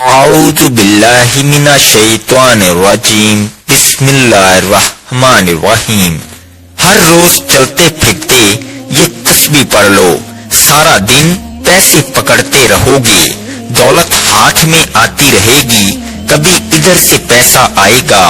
اعوذ باللہ من الشیطان الرجیم بسم اللہ الرحمن الرحیم۔ ہر روز چلتے پھرتے یہ تسبیح پڑھ لو، سارا دن پیسے پکڑتے رہو گے، دولت ہاتھ میں آتی رہے گی، کبھی ادھر سے پیسہ آئے گا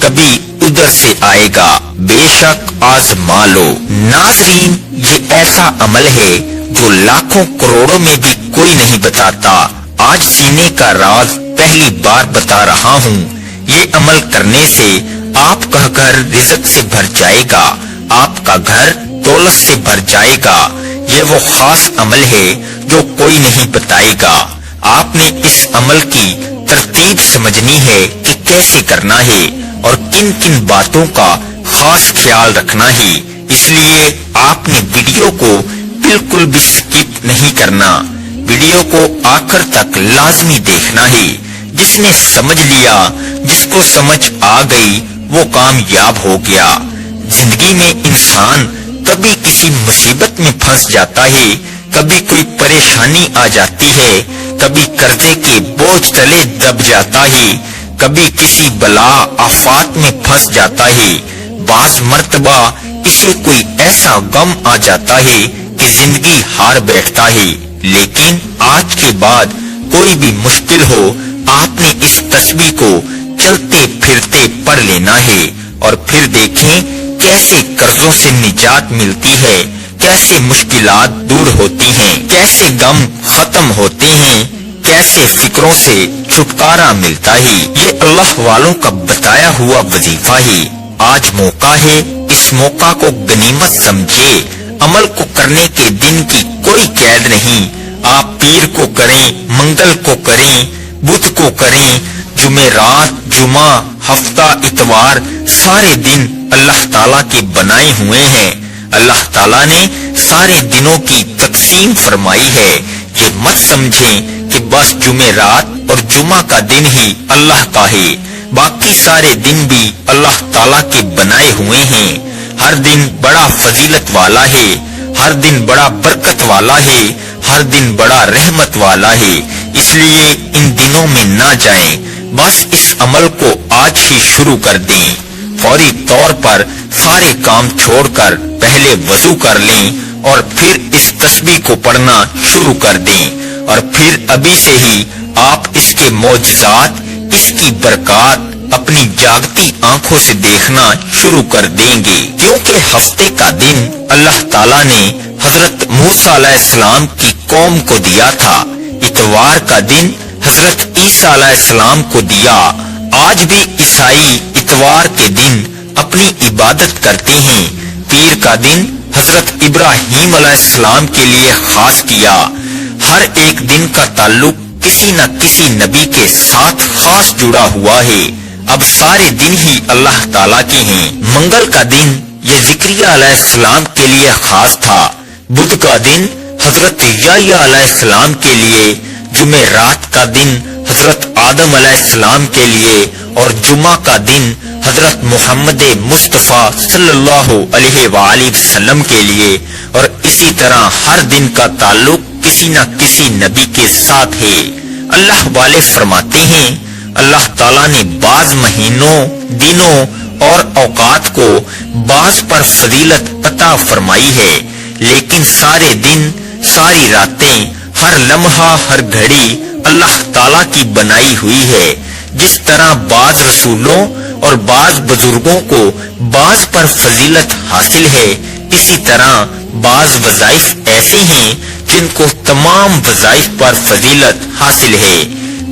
کبھی ادھر سے آئے گا، بے شک آزما لو۔ ناظرین، یہ ایسا عمل ہے جو لاکھوں کروڑوں میں بھی کوئی نہیں بتاتا۔ آج سینے کا راز پہلی بار بتا رہا ہوں۔ یہ عمل کرنے سے آپ کا گھر رزق سے بھر جائے گا، آپ کا گھر دولت سے بھر جائے گا۔ یہ وہ خاص عمل ہے جو کوئی نہیں بتائے گا۔ آپ نے اس عمل کی ترتیب سمجھنی ہے کہ کیسے کرنا ہے اور کن کن باتوں کا خاص خیال رکھنا ہے، اس لیے آپ نے ویڈیو کو بالکل بھی سکپ نہیں کرنا، ویڈیو کو آخر تک لازمی دیکھنا ہے۔ جس نے سمجھ لیا، جس کو سمجھ آ گئی، وہ کامیاب ہو گیا۔ زندگی میں انسان کبھی کسی مصیبت میں پھنس جاتا ہے، کبھی کوئی پریشانی آ جاتی ہے، کبھی قرضے کے بوجھ تلے دب جاتا ہے، کبھی کسی بلا آفات میں پھنس جاتا ہے، بعض مرتبہ اسے کوئی ایسا غم آ جاتا ہے کہ زندگی ہار بیٹھتا ہے۔ لیکن آج کے بعد کوئی بھی مشکل ہو، آپ نے اس تسبیح کو چلتے پھرتے پڑھ لینا ہے، اور پھر دیکھیں کیسے قرضوں سے نجات ملتی ہے، کیسے مشکلات دور ہوتی ہیں، کیسے غم ختم ہوتے ہیں، کیسے فکروں سے چھٹکارا ملتا ہے۔ یہ اللہ والوں کا بتایا ہوا وظیفہ ہے۔ آج موقع ہے، اس موقع کو غنیمت سمجھے۔ عمل کو کرنے کے دن کی کوئی قید نہیں، آپ پیر کو کریں، منگل کو کریں، بدھ کو کریں، جمعرات، جمعہ، ہفتہ، اتوار، سارے دن اللہ تعالیٰ کے بنائے ہوئے ہیں۔ اللہ تعالیٰ نے سارے دنوں کی تقسیم فرمائی ہے۔ یہ مت سمجھیں کہ بس جمعرات اور جمعہ کا دن ہی اللہ کا ہے، باقی سارے دن بھی اللہ تعالیٰ کے بنائے ہوئے ہیں۔ ہر دن بڑا فضیلت والا ہے، ہر دن بڑا برکت والا ہے، ہر دن بڑا رحمت والا ہے، اس لیے ان دنوں میں نہ جائیں، بس اس عمل کو آج ہی شروع کر دیں۔ فوری طور پر سارے کام چھوڑ کر پہلے وضو کر لیں اور پھر اس تسبیح کو پڑھنا شروع کر دیں، اور پھر ابھی سے ہی آپ اس کے معجزات، اس کی برکات اپنی جاگتی آنکھوں سے دیکھنا شروع کر دیں گے، کیونکہ ہفتے کا دن اللہ تعالیٰ نے حضرت موسیٰ علیہ السلام کی قوم کو دیا تھا، اتوار کا دن حضرت عیسیٰ علیہ السلام کو دیا۔ آج بھی عیسائی اتوار کے دن اپنی عبادت کرتے ہیں۔ پیر کا دن حضرت ابراہیم علیہ السلام کے لیے خاص کیا۔ ہر ایک دن کا تعلق کسی نہ کسی نبی کے ساتھ خاص جڑا ہوا ہے۔ اب سارے دن ہی اللہ تعالیٰ کے ہیں۔ منگل کا دن یہ زکریا علیہ السلام کے لیے خاص تھا، بدھ کا دن حضرت یحییٰ علیہ السلام کے لیے، جمعرات کا دن حضرت آدم علیہ السلام کے لیے، اور جمعہ کا دن حضرت محمد مصطفیٰ صلی اللہ علیہ وآلہ وسلم کے لیے، اور اسی طرح ہر دن کا تعلق کسی نہ کسی نبی کے ساتھ ہے۔ اللہ والے فرماتے ہیں، اللہ تعالیٰ نے بعض مہینوں، دنوں اور اوقات کو بعض پر فضیلت عطا فرمائی ہے، لیکن سارے دن، ساری راتیں، ہر لمحہ، ہر گھڑی اللہ تعالیٰ کی بنائی ہوئی ہے۔ جس طرح بعض رسولوں اور بعض بزرگوں کو بعض پر فضیلت حاصل ہے، اسی طرح بعض وظائف ایسے ہیں جن کو تمام وظائف پر فضیلت حاصل ہے۔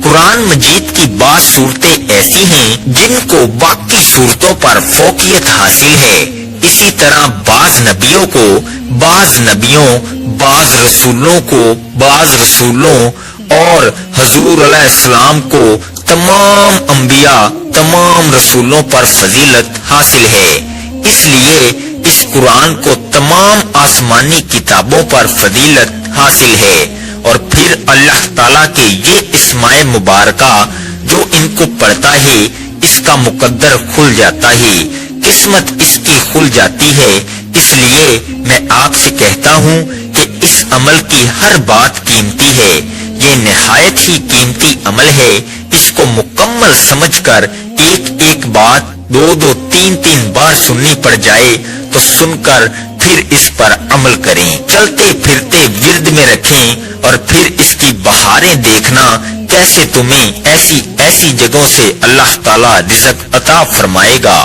قرآن مجید کی بعض صورتیں ایسی ہیں جن کو باقی صورتوں پر فوقیت حاصل ہے، اسی طرح بعض نبیوں کو، بعض نبیوں، بعض رسولوں کو، بعض رسولوں اور حضور علیہ السلام کو تمام انبیاء، تمام رسولوں پر فضیلت حاصل ہے۔ اس لیے اس قرآن کو تمام آسمانی کتابوں پر فضیلت حاصل ہے، اور پھر اللہ تعالیٰ کے یہ اسماء مبارکہ جو ان کو پڑھتا ہے، اس کا مقدر کھل جاتا ہے، قسمت اس کی کھل جاتی ہے۔ اس لیے میں آپ سے کہتا ہوں کہ اس عمل کی ہر بات قیمتی ہے۔ یہ نہایت ہی قیمتی عمل ہے، اس کو مکمل سمجھ کر ایک ایک بات 2-3 بار سننی پڑ جائے تو سن کر پھر اس پر عمل کریں، چلتے پھرتے ورد میں رکھیں اور پھر اس کی بہاریں دیکھنا کیسے تمہیں ایسی جگہوں سے اللہ تعالی رزق عطا فرمائے گا۔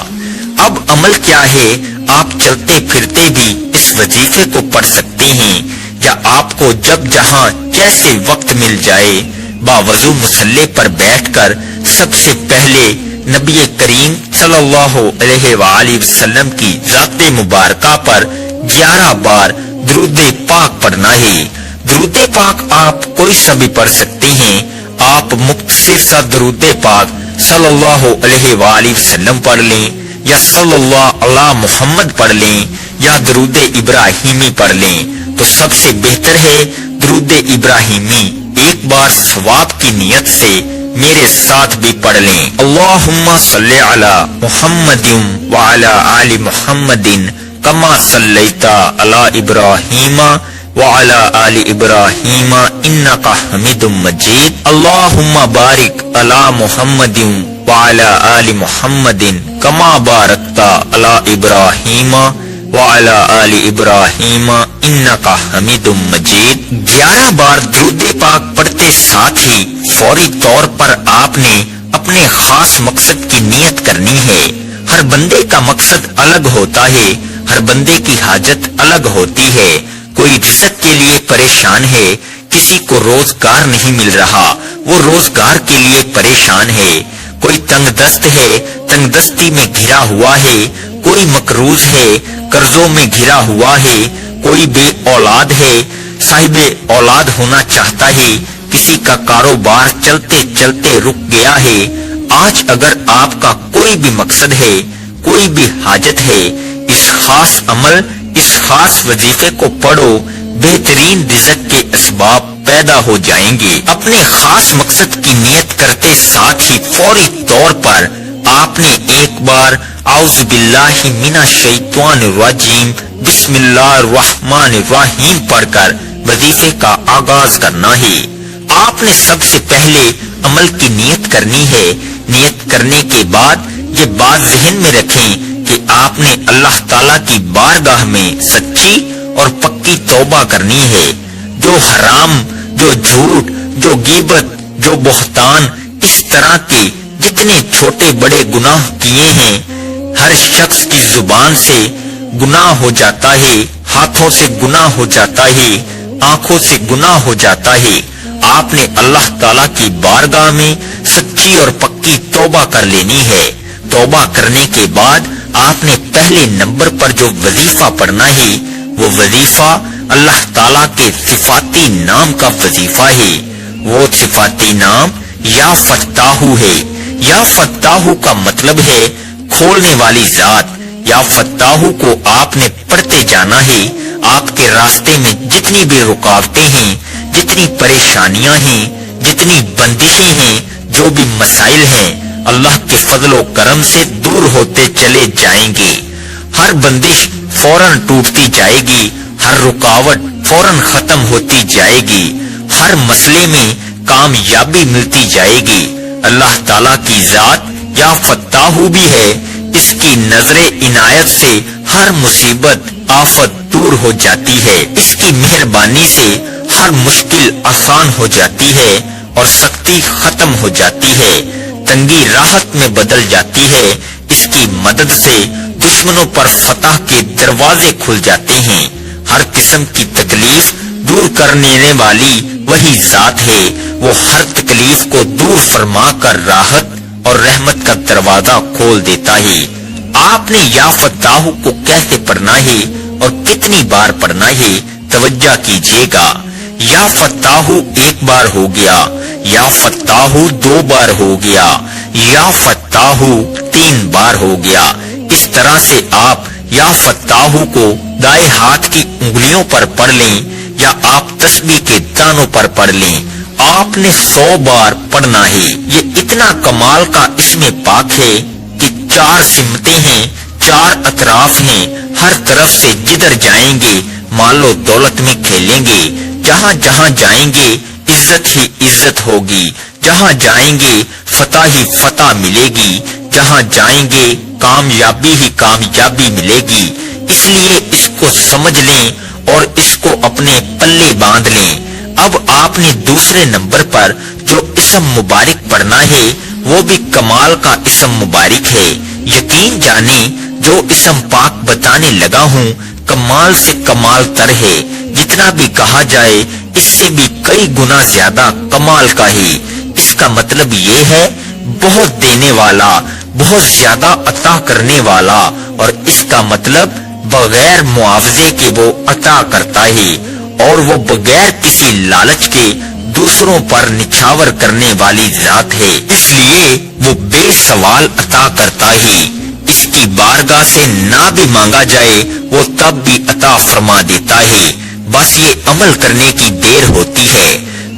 اب عمل کیا ہے؟ آپ چلتے پھرتے بھی اس وظیفے کو پڑھ سکتے ہیں، یا آپ کو جب جہاں جیسے وقت مل جائے باوضو مصلی پر بیٹھ کر سب سے پہلے نبی کریم صلی اللہ علیہ وآلہ وسلم کی ذات مبارکہ پر 11 بار درود پاک پڑھنا ہے۔ درود پاک آپ کوئی سا بھی پڑھ سکتے ہیں، آپ مختصر سا درود پاک صلی اللہ علیہ وآلہ وسلم پڑھ لیں، یا صلی اللہ علی محمد پڑھ لیں، یا درود ابراہیمی پڑھ لیں، تو سب سے بہتر ہے درود ابراہیمی ایک بار ثواب کی نیت سے میرے ساتھ بھی پڑھ لیں۔ اللہم صلی علی محمد وعلی آل محمد کما صلیت علی ابراہیم وعلی آل ابراہیم انک حمید مجید۔ اللہم بارک علی محمد وعلی آل محمد کما بارکت علی ابراہیم وعلی آل ابراہیم انک حمید مجید۔ 11 بار درود پاک پڑھتے ساتھ ہی فوری طور پر آپ نے اپنے خاص مقصد کی نیت کرنی ہے۔ ہر بندے کا مقصد الگ ہوتا ہے، ہر بندے کی حاجت الگ ہوتی ہے۔ کوئی رزق کے لیے پریشان ہے، کسی کو روزگار نہیں مل رہا، وہ روزگار کے لیے پریشان ہے۔ کوئی تنگ دست ہے، تنگ دستی میں گھرا ہوا ہے، کوئی مقروض ہے، قرضوں میں گھرا ہوا ہے، کوئی بے اولاد ہے، صاحب اولاد ہونا چاہتا ہے، کسی کا کاروبار چلتے چلتے رک گیا ہے۔ آج اگر آپ کا کوئی بھی مقصد ہے، کوئی بھی حاجت ہے، اس خاص عمل، اس خاص وظیفے کو پڑھو، بہترین رزق کے اسباب پیدا ہو جائیں گے۔ اپنے خاص مقصد کی نیت کرتے ساتھ ہی فوری طور پر آپ نے ایک بار اعوذ باللہ من الشیطان الرجیم بسم اللہ الرحمن الرحیم پڑھ کر وظیفے کا آغاز کرنا ہے۔ آپ نے سب سے پہلے عمل کی نیت کرنی ہے۔ نیت کرنے کے بعد یہ بات ذہن میں رکھیں کہ آپ نے اللہ تعالیٰ کی بارگاہ میں سچی اور پکی توبہ کرنی ہے۔ جو حرام، جو جھوٹ، جو غیبت، جو بہتان، اس طرح کے جتنے چھوٹے بڑے گناہ کیے ہیں، ہر شخص کی زبان سے گناہ ہو جاتا ہے، ہاتھوں سے گناہ ہو جاتا ہے، آنکھوں سے گناہ ہو جاتا ہے۔ آپ نے اللہ تعالیٰ کی بارگاہ میں سچی اور پکی توبہ کر لینی ہے۔ توبہ کرنے کے بعد آپ نے پہلے نمبر پر جو وظیفہ پڑھنا ہے، وہ وظیفہ اللہ تعالیٰ کے صفاتی نام کا وظیفہ ہے۔ وہ صفاتی نام یا فتاحو ہے۔ یا فتاحو کا مطلب ہے کھولنے والی ذات۔ یا فتاحو کو آپ نے پڑھتے جانا ہے۔ آپ کے راستے میں جتنی بھی رکاوٹیں ہیں، جتنی پریشانیاں ہیں، جتنی بندشیں ہیں، جو بھی مسائل ہیں، اللہ کے فضل و کرم سے دور ہوتے چلے جائیں گے۔ ہر بندش فوراً ٹوٹتی جائے گی، ہر رکاوٹ فوراً ختم ہوتی جائے گی، ہر مسئلے میں کامیابی ملتی جائے گی۔ اللہ تعالیٰ کی ذات یا فتاحو بھی ہے، اس کی نظر عنایت سے ہر مصیبت آفت دور ہو جاتی ہے۔ اس کی مہربانی سے ہر مشکل آسان ہو جاتی ہے اور سختی ختم ہو جاتی ہے، تنگی راحت میں بدل جاتی ہے۔ اس کی مدد سے دشمنوں پر فتح کے دروازے کھل جاتے ہیں۔ ہر قسم کی تکلیف دور کرنے والی وہی ذات ہے۔ وہ ہر تکلیف کو دور فرما کر راحت اور رحمت کا دروازہ کھول دیتا ہے۔ آپ نے یا فتاحو کو کیسے پڑھنا ہے اور کتنی بار پڑھنا ہے، توجہ کیجیے گا۔ یا فتاحو ایک بار ہو گیا، یا فتاحو 2 بار ہو گیا، یا فتاحو 3 بار ہو گیا۔ اس طرح سے آپ یا فتاحو کو دائیں ہاتھ کی انگلیوں پر پڑھ لیں، یا آپ تسبیح کے دانوں پر پڑھ لیں۔ آپ نے 100 بار پڑھنا ہے۔ یہ اتنا کمال کا اس میں پاک ہے کہ 4 سمتیں ہیں، 4 اطراف ہیں، ہر طرف سے جدھر جائیں گے مال و دولت میں کھیلیں گے، جہاں جہاں جائیں گے عزت ہی عزت ہوگی، جہاں جائیں گے فتح ہی فتح ملے گی، جہاں جائیں گے کامیابی ہی کامیابی ملے گی۔ اس لیے اس کو سمجھ لیں اور اس کو اپنے پلے باندھ لیں۔ اب آپ نے دوسرے نمبر پر جو اسم مبارک پڑھنا ہے وہ بھی کمال کا اسم مبارک ہے۔ یقین جانیں جو اسم پاک بتانے لگا ہوں کمال سے کمال تر ہے، جتنا بھی کہا جائے اس سے بھی کئی گنا زیادہ کمال کا ہے۔ اس کا مطلب یہ ہے بہت دینے والا، بہت زیادہ عطا کرنے والا، اور اس کا مطلب بغیر معاوضے کے وہ عطا کرتا ہے، اور وہ بغیر کسی لالچ کے دوسروں پر نچھاور کرنے والی ذات ہے، اس لیے وہ بے سوال عطا کرتا ہے۔ اس کی بارگاہ سے نہ بھی مانگا جائے وہ تب بھی عطا فرما دیتا ہے، بس یہ عمل کرنے کی دیر ہوتی ہے۔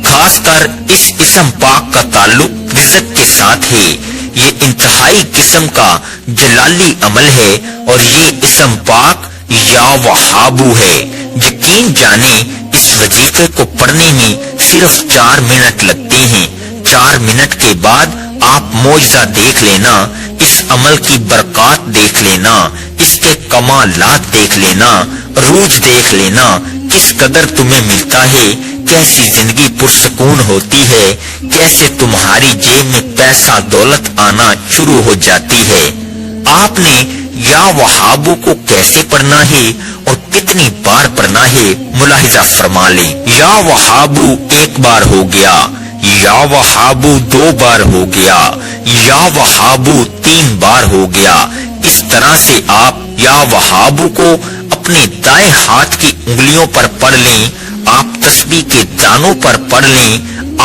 خاص کر اس اسم پاک کا تعلق رزق کے ساتھ ہے۔ یہ انتہائی قسم کا جلالی عمل ہے، اور یہ اسم پاک یا وہابو ہے۔ یقین جانیں اس وظیفے کو پڑھنے میں صرف 4 منٹ لگتے ہیں۔ 4 منٹ کے بعد آپ معجزہ دیکھ لینا، اس عمل کی برکات دیکھ لینا، اس کے کمالات دیکھ لینا، عروج دیکھ لینا، کس قدر تمہیں ملتا ہے، کیسی زندگی پرسکون ہوتی ہے، کیسے تمہاری جیب میں پیسہ دولت آنا شروع ہو جاتی ہے۔ آپ نے یا وہابو کو کیسے پڑھنا ہے اور کتنی بار پڑھنا ہے ملاحظہ فرما لیں۔ یا وہابو 1 بار ہو گیا، یا وہابو 2 بار ہو گیا، یا وہابو 3 بار ہو گیا۔ اس طرح سے آپ یا وہابو کو اپنے دائیں ہاتھ کی انگلیوں پر پڑھ لیں۔ آپ تسبیح کے دانوں پر پڑھ لیں۔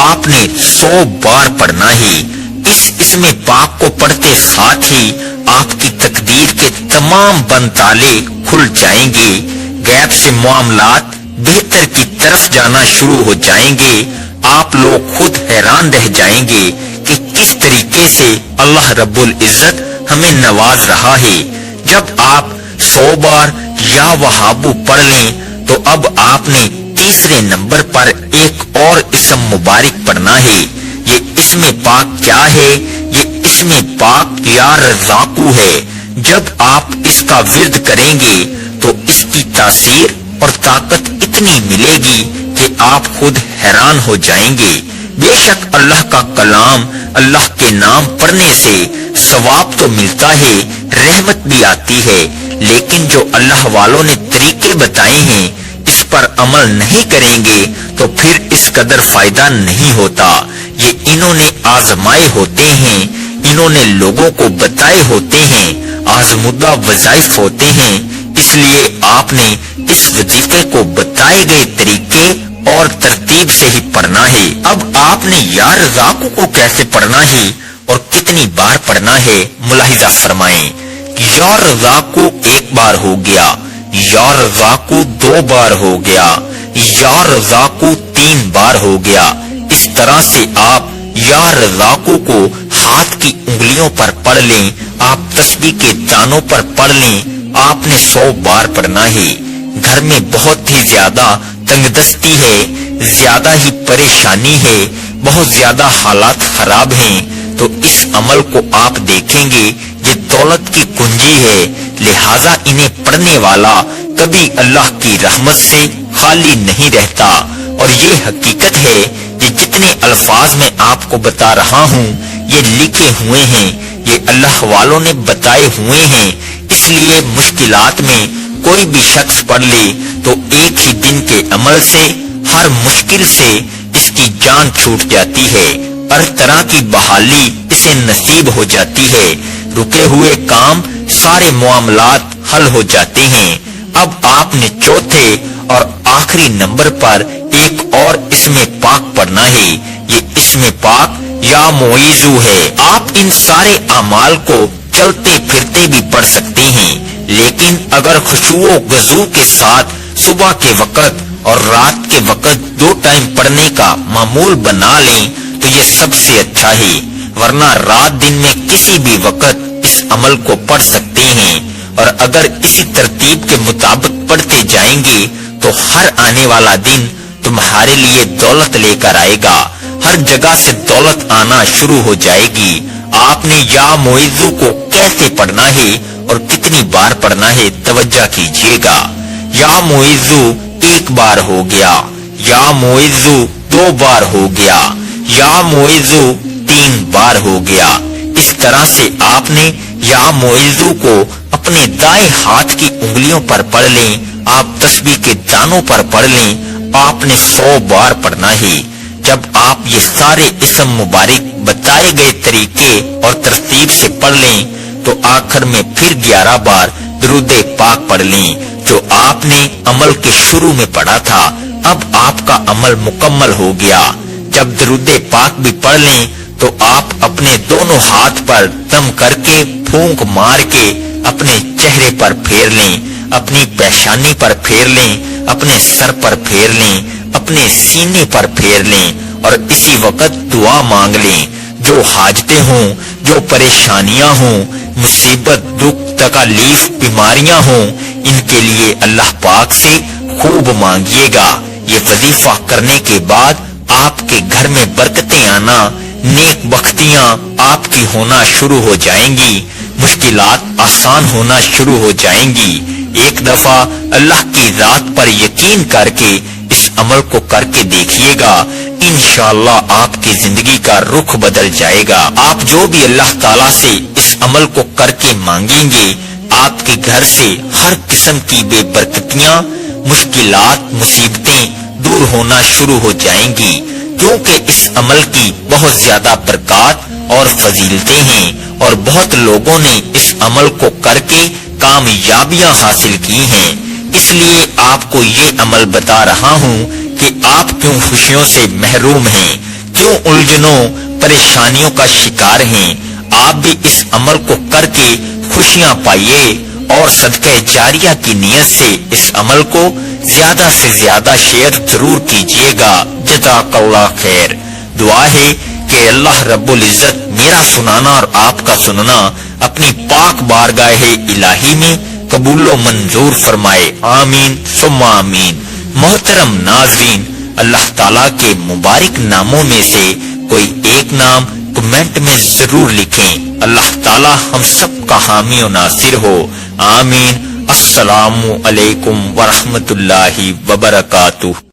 آپ نے 100 بار پڑھنا ہے۔ اس اسم پاک کو پڑھتے ساتھ ہی آپ کی تقدیر کے تمام بند تالے کھل جائیں گے، غیب سے معاملات بہتر کی طرف جانا شروع ہو جائیں گے۔ آپ لوگ خود حیران رہ جائیں گے کہ کس طریقے سے اللہ رب العزت ہمیں نواز رہا ہے۔ جب آپ 100 بار یا وہابو پڑھ لیں تو اب آپ نے تیسرے نمبر پر ایک اور اسم مبارک پڑھنا ہے۔ یہ اسم پاک کیا ہے؟ یہ اسم پاک یا رزاقو ہے۔ جب آپ اس کا ورد کریں گے تو اس کی تاثیر اور طاقت اتنی ملے گی کہ آپ خود حیران ہو جائیں گے۔ بے شک اللہ کا کلام، اللہ کے نام پڑھنے سے ثواب تو ملتا ہے، رحمت بھی آتی ہے، لیکن جو اللہ والوں نے طریقے بتائے ہیں اس پر عمل نہیں کریں گے تو پھر اس قدر فائدہ نہیں ہوتا۔ یہ انہوں نے آزمائے ہوتے ہیں، انہوں نے لوگوں کو بتائے ہوتے ہیں، آزمودہ وظائف ہوتے ہیں، اس لیے آپ نے اس وظیفے کو بتائے گئے طریقے اور ترتیب سے ہی پڑھنا ہے۔ اب آپ نے یا رزاقو کو کیسے پڑھنا ہے اور کتنی بار پڑھنا ہے ملاحظہ فرمائیں۔ یا رزاقو 1 بار ہو گیا، یا رزاقو 2 بار ہو گیا، یا رزاقو 3 بار ہو گیا۔ اس طرح سے آپ یا رزاقو کو ہاتھ کی انگلیوں پر پڑھ لیں، آپ تسبیح کے دانوں پر پڑھ لیں۔ آپ نے 100 بار پڑھنا ہے۔ گھر میں بہت ہی زیادہ تنگ دستی ہے، زیادہ ہی پریشانی ہے، بہت زیادہ حالات خراب ہیں، تو اس عمل کو آپ دیکھیں گے یہ دولت کی کنجی ہے، لہذا انہیں پڑھنے والا کبھی اللہ کی رحمت سے خالی نہیں رہتا۔ اور یہ حقیقت ہے کہ جتنے الفاظ میں آپ کو بتا رہا ہوں یہ لکھے ہوئے ہیں، یہ اللہ والوں نے بتائے ہوئے ہیں، اس لیے مشکلات میں کوئی بھی شخص پڑھ لے تو ایک ہی دن کے عمل سے ہر مشکل سے اس کی جان چھوٹ جاتی ہے، ہر طرح کی بحالی اسے نصیب ہو جاتی ہے، رکے ہوئے کام سارے معاملات حل ہو جاتے ہیں۔ اب آپ نے چوتھے اور آخری نمبر پر ایک اور اسم پاک پڑھنا ہے۔ یہ اسم پاک یا معیذو ہے۔ آپ ان سارے اعمال کو چلتے پھرتے بھی پڑھ سکتے ہیں، لیکن اگر خشوع و خضوع کے ساتھ صبح کے وقت اور رات کے وقت 2 ٹائم پڑھنے کا معمول بنا لیں تو یہ سب سے اچھا ہے، ورنہ رات دن میں کسی بھی وقت اس عمل کو پڑھ سکتے ہیں، اور اگر اسی ترتیب کے مطابق پڑھتے جائیں گے تو ہر آنے والا دن تمہارے لیے دولت لے کر آئے گا، ہر جگہ سے دولت آنا شروع ہو جائے گی۔ آپ نے یا معیذ کو کیسے پڑھنا ہے اور کتنی بار پڑھنا ہے توجہ کیجیے گا۔ یا معیذ ایک بار ہو گیا، یا معیذ 2 بار ہو گیا، یا معیذ 3 بار ہو گیا۔ اس طرح سے آپ نے یا معیذ کو اپنے دائیں ہاتھ کی انگلیوں پر پڑھ لیں، آپ تسبیح کے دانوں پر پڑھ لیں، آپ نے 100 بار پڑھنا ہے۔ جب آپ یہ سارے اسم مبارک بتائے گئے طریقے اور ترتیب سے پڑھ لیں تو آخر میں پھر 11 بار درود پاک پڑھ لیں جو آپ نے عمل کے شروع میں پڑھا تھا۔ اب آپ کا عمل مکمل ہو گیا۔ جب درود پاک بھی پڑھ لیں تو آپ اپنے دونوں ہاتھ پر دم کر کے پھونک مار کے اپنے چہرے پر پھیر لیں، اپنی پیشانی پر پھیر لیں، اپنے سر پر پھیر لیں، اپنے سینے پر پھیر لیں اور اسی وقت دعا مانگ لیں۔ جو حاجتیں ہوں، جو پریشانیاں ہوں، مصیبت، دکھ، تکالیف، بیماریاں ہوں، ان کے لیے اللہ پاک سے خوب مانگیے گا۔ یہ وظیفہ کرنے کے بعد آپ کے گھر میں برکتیں آنا، نیک بختیاں آپ کی ہونا شروع ہو جائیں گی، مشکلات آسان ہونا شروع ہو جائیں گی۔ ایک دفعہ اللہ کی ذات پر یقین کر کے اس عمل کو کر کے دیکھیے گا، انشاءاللہ آپ کی زندگی کا رخ بدل جائے گا۔ آپ جو بھی اللہ تعالیٰ سے اس عمل کو کر کے مانگیں گے، آپ کے گھر سے ہر قسم کی بے برکتیاں، مشکلات، مصیبتیں دور ہونا شروع ہو جائیں گی، کیونکہ اس عمل کی بہت زیادہ برکات اور فضیلتیں ہیں اور بہت لوگوں نے اس عمل کو کر کے کامیابیاں حاصل کی ہیں۔ اس لیے آپ کو یہ عمل بتا رہا ہوں کہ آپ کیوں خوشیوں سے محروم ہیں، کیوں الجھنوں پریشانیوں کا شکار ہیں۔ آپ بھی اس عمل کو کر کے خوشیاں پائیے اور صدقہ جاریہ کی نیت سے اس عمل کو زیادہ سے زیادہ شیئر ضرور کیجیے گا۔ جزاک اللہ خیر۔ دعا ہے کہ اللہ رب العزت میرا سنانا اور آپ کا سننا اپنی پاک بارگاہ الہی میں قبول و منظور فرمائے، آمین ثم آمین۔ محترم ناظرین، اللہ تعالیٰ کے مبارک ناموں میں سے کوئی ایک نام کمنٹ میں ضرور لکھیں۔ اللہ تعالیٰ ہم سب کا حامی و ناصر ہو، آمین۔ السلام علیکم ورحمۃ اللہ وبرکاتہ۔